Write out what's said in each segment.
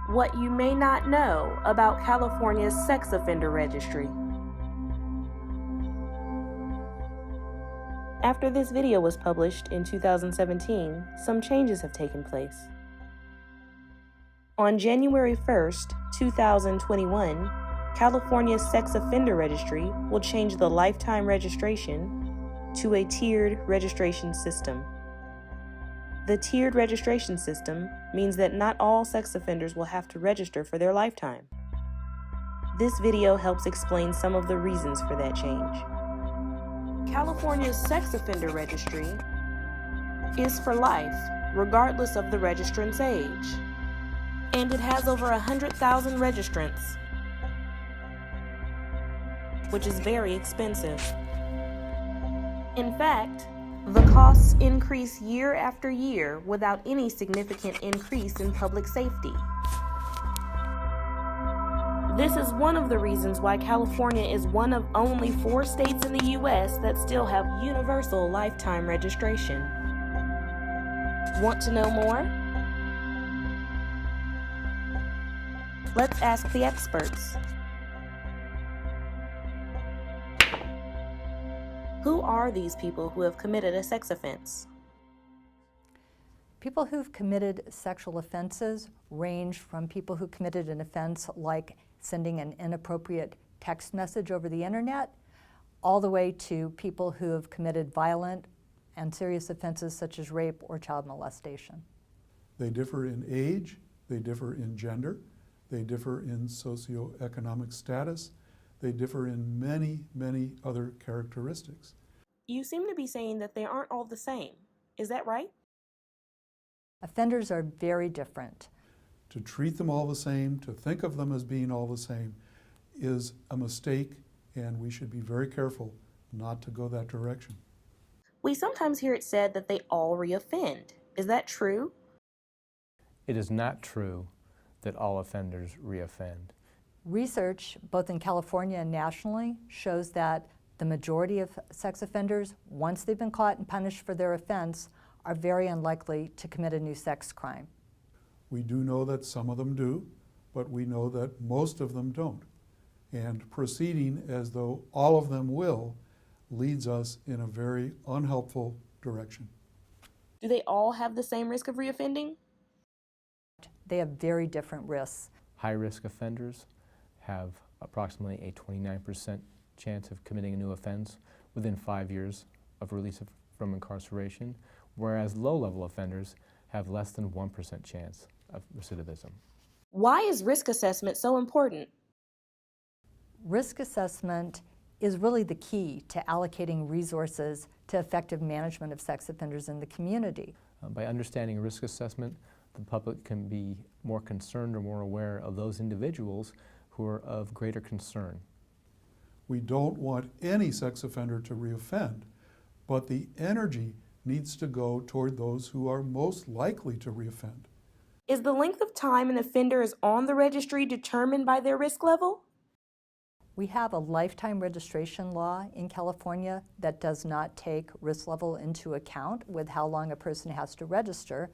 What you may not know about California's sex offender registry. After this video was published in 2017, some changes have taken place. On January 1st, 2021, California's sex offender registry will change the lifetime registration to a tiered registration system. The tiered registration system means that not all sex offenders will have to register for their lifetime. This video helps explain some of the reasons for that change. California's sex offender registry is for life, regardless of the registrant's age, and it has over 100,000 registrants, which is very expensive. In fact, the costs increase year after year without any significant increase in public safety. This is one of the reasons why California is one of only 4 states in the U.S. that still have universal lifetime registration. Want to know more? Let's ask the experts. Who are these people who have committed a sex offense? People who've committed sexual offenses range from people who committed an offense like sending an inappropriate text message over the internet, all the way to people who have committed violent and serious offenses such as rape or child molestation. They differ in age, they differ in gender, they differ in socioeconomic status, they differ in many, many other characteristics. You seem to be saying that they aren't all the same. Is that right? Offenders are very different. To treat them all the same, to think of them as being all the same, is a mistake, and we should be very careful not to go that direction. We sometimes hear it said that they all reoffend. Is that true? It is not true that all offenders reoffend. Research, both in California and nationally, shows that the majority of sex offenders, once they've been caught and punished for their offense, are very unlikely to commit a new sex crime. We do know that some of them do, but we know that most of them don't. And proceeding as though all of them will leads us in a very unhelpful direction. Do they all have the same risk of reoffending? They have very different risks. High-risk offenders have approximately a 29% chance of committing a new offense within 5 years of release from incarceration, whereas low-level offenders have less than 1% chance of recidivism. Why is risk assessment so important? Risk assessment is really the key to allocating resources to effective management of sex offenders in the community. By understanding risk assessment, the public can be more concerned or more aware of those individuals who are of greater concern. We don't want any sex offender to reoffend, but the energy needs to go toward those who are most likely to reoffend. Is the length of time an offender is on the registry determined by their risk level? We have a lifetime registration law in California that does not take risk level into account with how long a person has to register.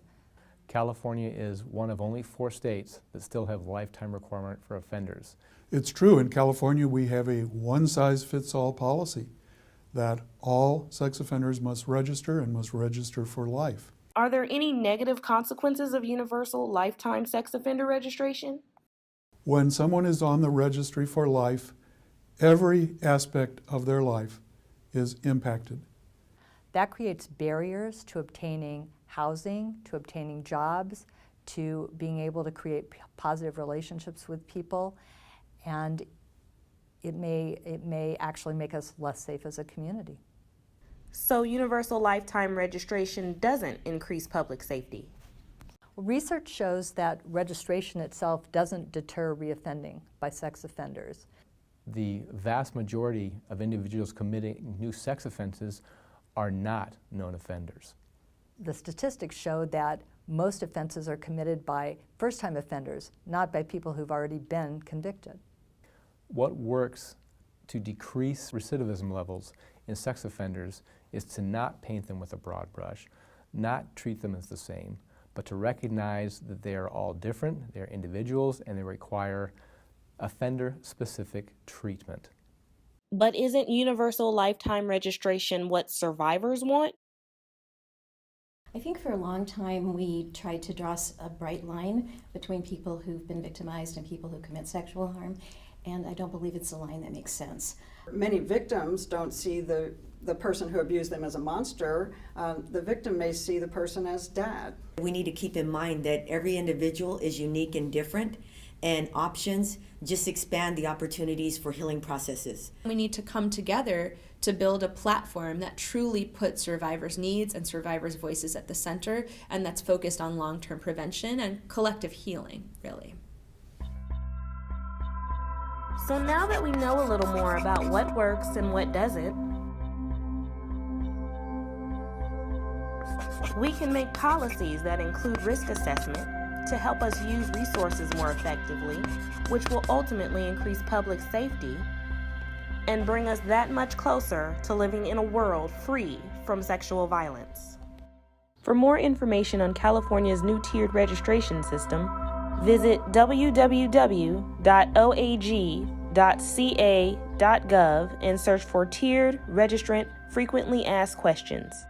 California is one of only 4 states that still have lifetime requirement for offenders. It's true, in California we have a one-size-fits-all policy that all sex offenders must register and must register for life. Are there any negative consequences of universal lifetime sex offender registration? When someone is on the registry for life, every aspect of their life is impacted. That creates barriers to obtaining housing, to obtaining jobs, to being able to create positive relationships with people, and it may actually make us less safe as a community. So universal lifetime registration doesn't increase public safety? Research shows that registration itself doesn't deter reoffending by sex offenders. The vast majority of individuals committing new sex offenses are not known offenders. The statistics show that most offenses are committed by first-time offenders, not by people who've already been convicted. What works to decrease recidivism levels in sex offenders is to not paint them with a broad brush, not treat them as the same, but to recognize that they are all different, they're individuals, and they require offender-specific treatment. But isn't universal lifetime registration what survivors want? I think for a long time we tried to draw a bright line between people who've been victimized and people who commit sexual harm, and I don't believe it's a line that makes sense. Many victims don't see the person who abused them as a monster. The victim may see the person as dad. We need to keep in mind that every individual is unique and different, and options just expand the opportunities for healing processes. We need to come together to build a platform that truly puts survivors' needs and survivors' voices at the center, and that's focused on long-term prevention and collective healing, really. So now that we know a little more about what works and what doesn't, we can make policies that include risk assessment to help us use resources more effectively, which will ultimately increase public safety and bring us that much closer to living in a world free from sexual violence. For more information on California's new tiered registration system, visit www.oag.ca.gov and search for Tiered Registrant Frequently Asked Questions.